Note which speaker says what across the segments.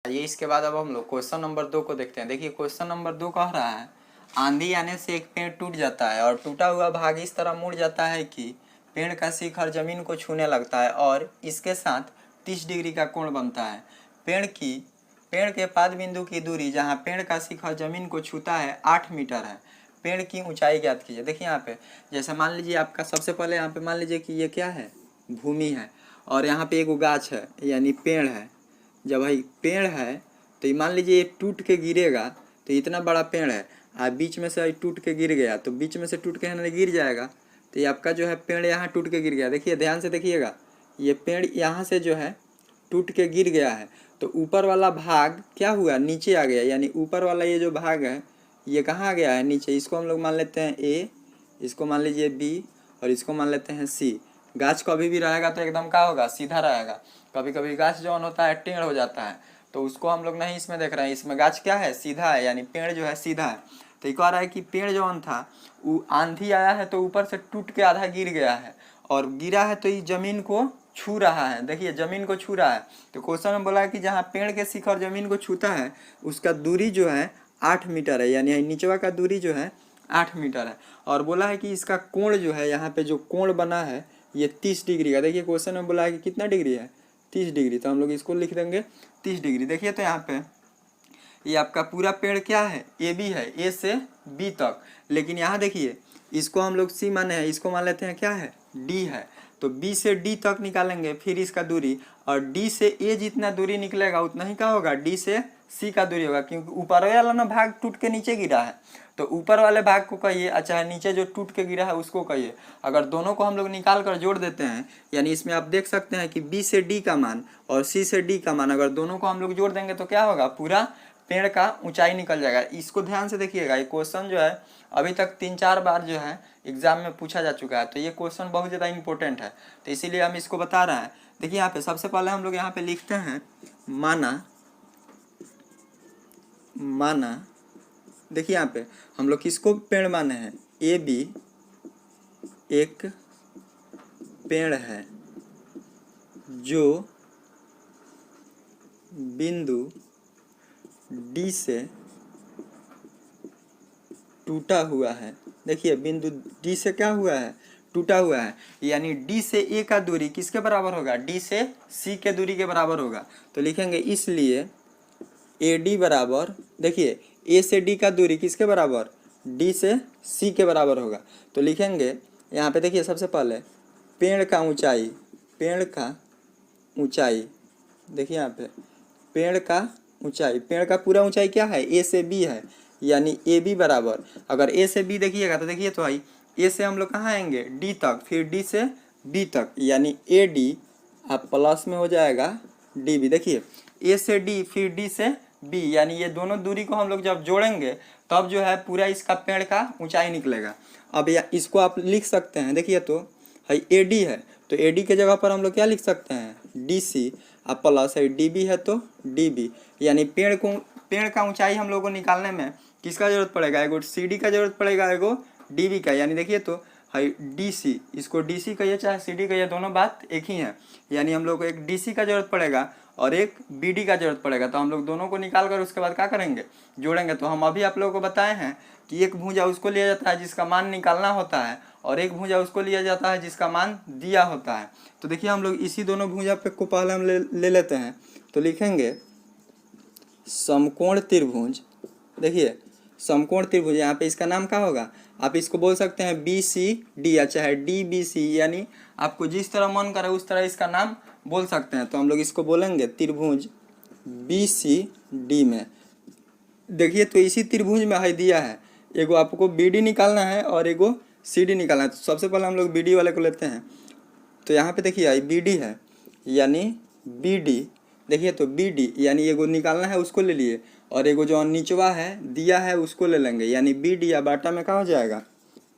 Speaker 1: ये इसके बाद अब हम लोग क्वेश्चन नंबर 2 को देखते हैं। देखिए क्वेश्चन नंबर 2 कह रहा है आंधी आने से एक पेड़ टूट जाता है और टूटा हुआ भाग इस तरह मुड़ जाता है कि पेड़ का शिखर जमीन को छूने लगता है और इसके साथ 30 डिग्री का कोण बनता है। पेड़ के पाद बिंदु की दूरी जहाँ पेड़ का शिखर जमीन को छूता है 8 मीटर है। पेड़ की ऊंचाई ज्ञात कीजिए। देखिए यहाँ पे जैसे मान लीजिए आपका सबसे पहले यहाँ पे मान लीजिए कि ये क्या है, भूमि है और यहाँ पे एक गाछ है यानी पेड़ है। जब भाई पेड़ है तो मान लीजिए ये टूट के गिरेगा तो इतना बड़ा पेड़ है और बीच में से टूट के गिर गया तो बीच में से टूट के है गिर जाएगा। तो ये आपका जो है पेड़ यहाँ टूट के गिर गया। देखिए ध्यान से देखिएगा, ये पेड़ यहाँ से जो है टूट के गिर गया है तो ऊपर वाला भाग क्या हुआ, नीचे आ गया। यानी ऊपर वाला ये जो भाग है ये कहाँ आ गया है, नीचे। इसको हम लोग मान लेते हैं ए, इसको मान लीजिए बी और इसको मान लेते हैं सी। गाछ कभी भी रहेगा तो एकदम क्या होगा, सीधा रहेगा। कभी कभी गाछ जो होता है टेढ़ हो जाता है तो उसको हम लोग नहीं इसमें देख रहे हैं। इसमें गाछ क्या है, सीधा है, यानी पेड़ जो है सीधा है। तो ये कह रहा है कि पेड़ जो था वो आंधी आया है तो ऊपर से टूट के आधा गिर गया है और गिरा है तो ये जमीन को छू रहा है। देखिए जमीन को छू रहा है। तो क्वेश्चन में बोला है कि जहाँ पेड़ के शिखर जमीन को छूता है उसका दूरी जो है 8 मीटर है, यानी नीचवा का दूरी जो है 8 मीटर है। और बोला है कि इसका कोण जो है, यहाँ पे जो कोण बना है ये 30 डिग्री का। देखिए क्वेश्चन में बोला है कि कितना डिग्री है, 30 डिग्री। तो हम लोग इसको लिख देंगे 30 डिग्री। देखिए तो यहाँ पे ये आपका पूरा पेड़ क्या है, ए बी है, ए से बी तक। लेकिन यहाँ देखिए इसको हम लोग सी माने हैं, इसको मान लेते हैं क्या है, डी है। तो बी से डी तक निकालेंगे फिर इसका दूरी, और डी से ए जितना दूरी निकलेगा उतना ही क्या होगा, डी से सी का दूरी होगा। क्योंकि ऊपर वाला ना भाग टूट के नीचे गिरा है तो ऊपर वाले भाग को कहिए, अच्छा नीचे जो टूट के गिरा है उसको कहिए। अगर दोनों को हम लोग निकाल कर जोड़ देते हैं, यानी इसमें आप देख सकते हैं कि बी से डी का मान और सी से डी का मान अगर दोनों को हम लोग जोड़ देंगे तो क्या होगा, पूरा पेड़ का ऊंचाई निकल जाएगा। इसको ध्यान से देखिएगा, ये क्वेश्चन जो है अभी तक 3-4 बार जो है एग्जाम में पूछा जा चुका है। तो ये क्वेश्चन बहुत ज़्यादा इंपॉर्टेंट है तो इसीलिए हम इसको बता रहे हैं। देखिए यहाँ पे सबसे पहले हम लोग यहाँ पे लिखते हैं माना। देखिए यहाँ पे हम लोग किसको पेड़ माने हैं, ए बी एक पेड़ है जो बिंदु डी से टूटा हुआ है। देखिए बिंदु डी से क्या हुआ है, टूटा हुआ है। यानी डी से ए का दूरी किसके बराबर होगा, डी से सी के दूरी के बराबर होगा। तो लिखेंगे इसलिए ए डी बराबर, देखिए ए से डी का दूरी किसके बराबर, डी से सी के बराबर होगा। तो लिखेंगे यहाँ पे देखिए सबसे पहले पेड़ का ऊंचाई, देखिए यहाँ पे पेड़ का पूरा ऊंचाई क्या है, ए से बी है। यानी ए बी बराबर, अगर ए से बी देखिएगा तो देखिए तो भाई ए से हम लोग कहाँ आएंगे, डी तक, फिर डी से बी तक, यानी ए डी आप प्लस में हो जाएगा डी बी। देखिए ए से डी फिर डी से बी, यानी ये दोनों दूरी को हम लोग जब जोड़ेंगे तब जो है पूरा इसका पेड़ का ऊंचाई निकलेगा। अब इसको आप लिख सकते हैं, देखिए तो है ए डी है तो ए डी के जगह पर हम लोग क्या लिख सकते हैं, डी सी, अब प्लस है डी बी है तो डी बी। यानी पेड़ का ऊंचाई हम लोग को निकालने में किसका जरूरत पड़ेगा, एगो सी डी का जरूरत पड़ेगा, एगो डी बी का। यानी देखिए तो है डी सी, इसको डी सी कहिए चाहे सी डी कहिए, दोनों बात एक ही है। यानी हम लोग को एक डी सी का जरूरत पड़ेगा और एक बी डी का जरूरत पड़ेगा। तो हम लोग दोनों को निकाल कर उसके बाद क्या करेंगे, जोड़ेंगे। तो हम अभी आप लोगों को बताए हैं कि एक भुजा उसको लिया जाता है जिसका मान निकालना होता है और एक भुजा उसको लिया जाता है जिसका मान दिया होता है। तो देखिए हम लोग इसी दोनों भुजा पे को पहले हम ले लेते हैं। तो लिखेंगे समकोण त्रिभुज। देखिए समकोण त्रिभुज, यहाँ पे इसका नाम क्या होगा, आप इसको बोल सकते हैं बी सी डी या चाहे डी बी सी, यानी आपको जिस तरह मन करे उस तरह इसका नाम बोल सकते हैं। तो हम लोग इसको बोलेंगे त्रिभुज बी सी डी में। देखिए तो इसी त्रिभुज में है दिया है, एगो आपको बी डी निकालना है और एगो सी डी निकालना है। तो सबसे पहले हम लोग बी डी वाले को लेते हैं। तो यहाँ पे देखिए बी डी है यानी बी डी, देखिए तो बी डी यानी एगो निकालना है उसको ले लिए, और एगो जो निचवा है दिया है उसको ले लेंगे। यानी बी डी या बाटा में क्या हो जाएगा,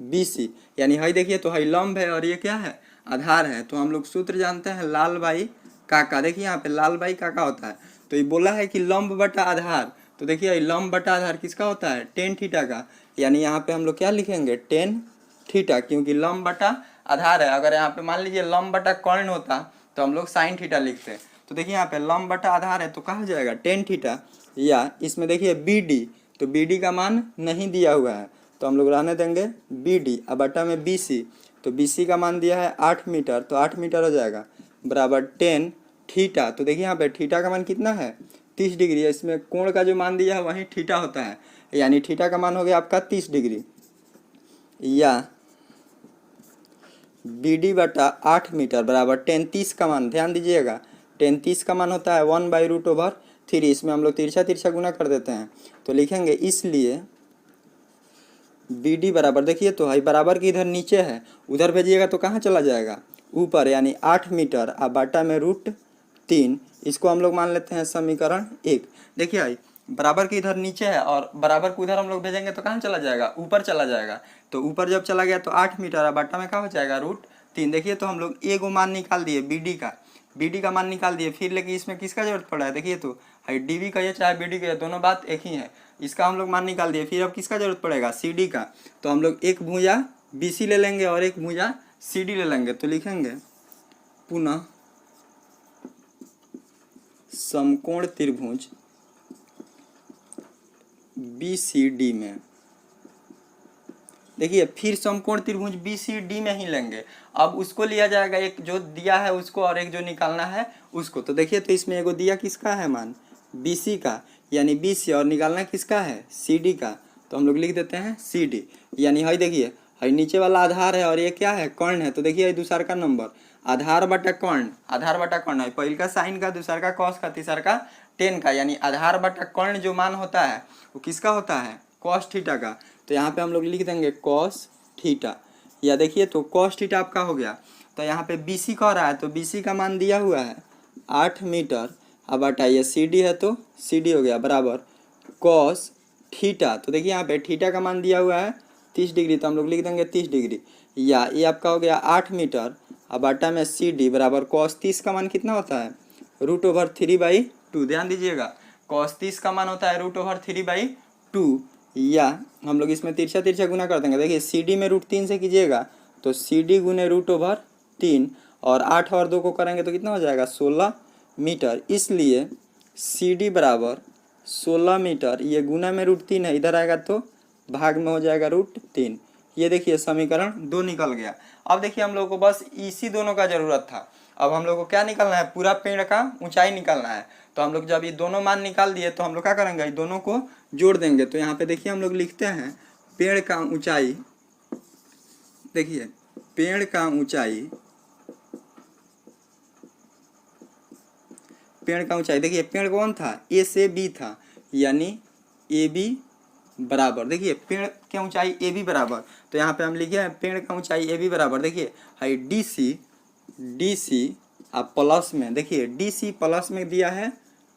Speaker 1: बी सी। यानी है देखिए तो है लंब है और ये क्या है, आधार है। तो हम लोग सूत्र जानते हैं लाल बाई काका। देखिए यहाँ पे लाल बाई काका होता है। तो ये बोला है कि लंब बटा आधार, तो देखिए लंब बटा आधार किसका होता है, टेन थीटा का। यानी यहाँ पे हम लोग क्या लिखेंगे, टेन थीटा, क्योंकि लंब बटा आधार है। अगर यहाँ पे मान लीजिए लंब बटा कर्ण होता तो हम लोग साइन थीटा लिखते। तो देखिए यहाँ पे लंब बटा आधार है तो कहा जाएगा टेन थीटा, या इसमें देखिए बी डी, तो बी डी का मान नहीं दिया हुआ है तो हम लोग रहने देंगे बी डी, अब बटा में बी सी, तो बी सी का मान दिया है 8 मीटर, तो 8 मीटर हो जाएगा बराबर 10 थीटा। तो देखिए यहाँ पे थीटा का मान कितना है 30 डिग्री है, इसमें कोण का जो मान दिया है वही थीटा होता है, यानी थीटा का मान हो गया आपका 30 डिग्री, या बी डी बटा 8 मीटर बराबर 10 30 का मान, ध्यान दीजिएगा 10 30 का मान होता है 1/√3, इसमें हम लोग तिरछा तिरछा गुना कर देते हैं तो लिखेंगे इसलिए बी डी बराबर, देखिए तो है बराबर की इधर नीचे है, उधर भेजिएगा तो कहाँ चला जाएगा ऊपर, यानी 8 मीटर अब बाटा में √3, इसको हम लोग मान लेते हैं समीकरण 1। देखिए भाई बराबर की इधर नीचे है और बराबर को उधर हम लोग भेजेंगे तो कहाँ चला जाएगा ऊपर चला जाएगा, तो ऊपर जब चला गया तो 8 मीटर अब बाटा में क्या हो जाएगा √3। देखिए तो हम लोग ए को मान निकाल दिए बी डी का मान निकाल दिए, फिर लेकिन इसमें किसका जरूरत पड़ा है, देखिए तो हाई डी बी कहिए चाहे बी डी कहिए दोनों बात एक ही है, इसका हम लोग मान निकाल दिए, फिर अब किसका जरूरत पड़ेगा सी डी का, तो हम लोग एक भुजा बी सी ले लेंगे और एक भुजा सी डी ले लेंगे, तो लिखेंगे पुनः समकोण त्रिभुज बी सी डी में, देखिए फिर समकोण त्रिभुज बी सी डी में ही लेंगे, अब उसको लिया जाएगा एक जो दिया है उसको और एक जो निकालना है उसको, तो देखिए तो इसमें एगो दिया किसका है मान बी सी का, यानी बी सी, और निकालना किसका है सी डी का, तो हम लोग लिख देते हैं सी डी, यानी है देखिए है नीचे वाला आधार है और ये क्या है कर्ण है, तो देखिए दूसरा का नंबर आधार बटा कर्ण है, पहले का साइन का, दूसरा का कॉस का, तीसरा का टेन का, यानी आधार बटा कर्ण जो मान होता है वो किसका होता है कॉस थीटा का, तो यहाँ पे हम लोग लिख देंगे कॉस थीटा, या देखिए तो कॉस थीटा आपका हो गया, तो यहाँ पे बी सी कह रहा है तो बी सी का मान दिया हुआ है 8 मीटर, अब हटाइए सी डी है तो सी डी हो गया बराबर कॉस थीटा, तो देखिए यहाँ पे थीटा का मान दिया हुआ है 30 डिग्री, तो हम लोग लिख देंगे 30 डिग्री, या ये आपका हो गया 8 मीटर, अब आटा में सी डी बराबर कॉस 30 का मान कितना होता है √3/2, ध्यान दीजिएगा कॉस 30 का मान होता है √3/2, या हम लोग इसमें तिरछा तिरछा गुना कर देंगे, देखिए सी डी में √3 से कीजिएगा तो सी डी गुने √3, और 8 और 2 को करेंगे तो कितना हो जाएगा 16 मीटर, इसलिए सी डी बराबर 16 मीटर, ये गुना में √3 है, इधर आएगा तो भाग में हो जाएगा √3, ये देखिए समीकरण 2 निकल गया। अब देखिए हम लोग को बस इसी दोनों का ज़रूरत था, अब हम लोग को क्या निकालना है पूरा पेड़ का ऊंचाई निकालना है, तो हम लोग जब ये दोनों मान निकाल दिए तो हम लोग क्या करेंगे ये दोनों को जोड़ देंगे, तो यहाँ पे देखिए हम लोग लिखते हैं पेड़ का ऊंचाई, देखिए पेड़ का ऊंचाई देखिए पेड़ कौन था ए से बी था, यानी ए बी बराबर, देखिए पेड़ की ऊंचाई ए बी बराबर, तो यहाँ पे हम लिखे हैं पेड़ का ऊंचाई ए बी बराबर, देखिए है डी सी अब प्लस में, देखिए डी सी प्लस में दिया है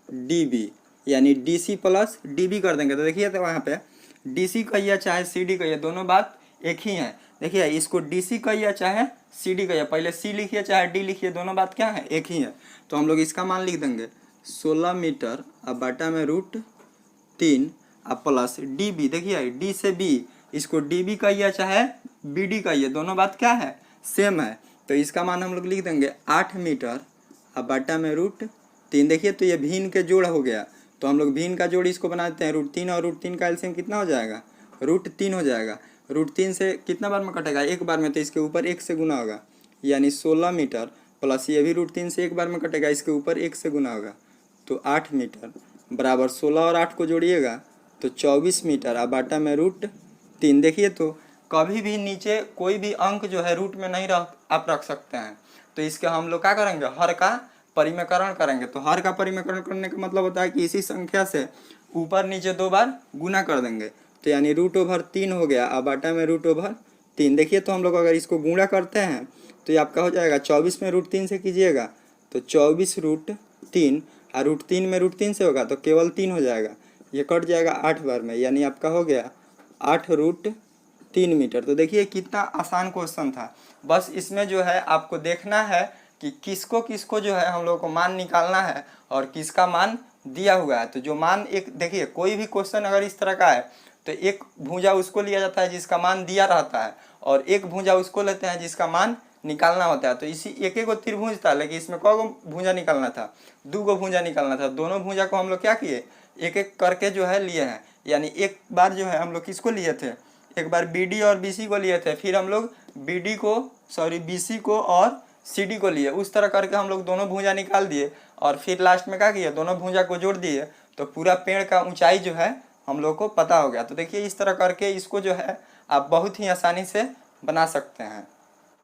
Speaker 1: डी बी, यानी D C plus D B कर देंगे, तो देखिए तो वहाँ पे डी सी कहिए चाहे सी डी कहिए दोनों बात एक ही है, देखिए इसको डी सी कहिए चाहे सी डी कहिए, पहले सी लिखिए चाहे डी लिखिए दोनों बात क्या है एक ही है, तो हम लोग इसका मान लिख देंगे 16 मीटर अब बाटा में √3 अब प्लस डी बी, देखिए डी से बी, इसको डी बी कहिए चाहे बी डी कहिए दोनों बात क्या है सेम है, तो इसका मान हम लोग लिख देंगे 8 मीटर अब बाटा में √3, देखिए तो ये भिन्न के जोड़ हो गया, तो हम लोग भिन्न का जोड़ इसको बनाते हैं √3 और √3 का एलसीएम कितना हो जाएगा √3 हो जाएगा, √3 से कितना बार में कटेगा एक बार में, तो इसके ऊपर 1 से गुना होगा, यानी 16 मीटर प्लस ये भी √3 से एक बार में कटेगा, इसके ऊपर 1 से गुना होगा, तो 8 मीटर बराबर 16 और 8 को जोड़िएगा तो 24 मीटर अब बाटा में √3, देखिए तो कभी भी नीचे कोई भी अंक जो है रूट में नहीं आप रख सकते हैं, तो इसके हम लोग क्या करेंगे हर का परिमेकरण करेंगे, तो हर का परिमेकरण करने का मतलब होता है कि इसी संख्या से ऊपर नीचे 2 बार गुना कर देंगे, तो यानी √3 हो गया अब बाटा में √3, देखिए तो हम लोग अगर इसको गुणा करते हैं तो ये आपका हो जाएगा 24 में √3 से कीजिएगा तो 24√3, और √3 में √3 से होगा तो केवल 3 हो जाएगा, ये कट जाएगा 8 बार में, यानी आपका हो गया 8√3 मीटर। तो देखिए कितना आसान क्वेश्चन था, बस इसमें जो है आपको देखना है कि किसको किसको जो है हम लोग को मान निकालना है और किसका मान दिया हुआ है, तो जो मान एक देखिए कोई भी क्वेश्चन अगर इस तरह का है तो एक भुजा उसको लिया जाता है जिसका मान दिया रहता है और एक भुजा उसको लेते हैं जिसका मान निकालना होता है। तो इसी एक एक गो त्रिभुज था, लेकिन इसमें कौ गो भुजा निकालना था, 2 गो भुजा निकालना था। दोनों भुजा को हम लोग क्या किए, एक एक करके जो है लिए हैं। यानी एक बार जो है हम लोग किसको लिए थे, एक बार BD और BC को लिए थे, फिर हम लोग BC को और CD को लिए। उस तरह करके हम लोग दोनों भुजा निकाल दिए और फिर लास्ट में क्या किए, दोनों भुजा को जोड़ दिए। तो पूरा पेड़ का ऊंचाई जो है हम लोग को पता हो गया। तो देखिए इस तरह करके इसको जो है आप बहुत ही आसानी से बना सकते हैं।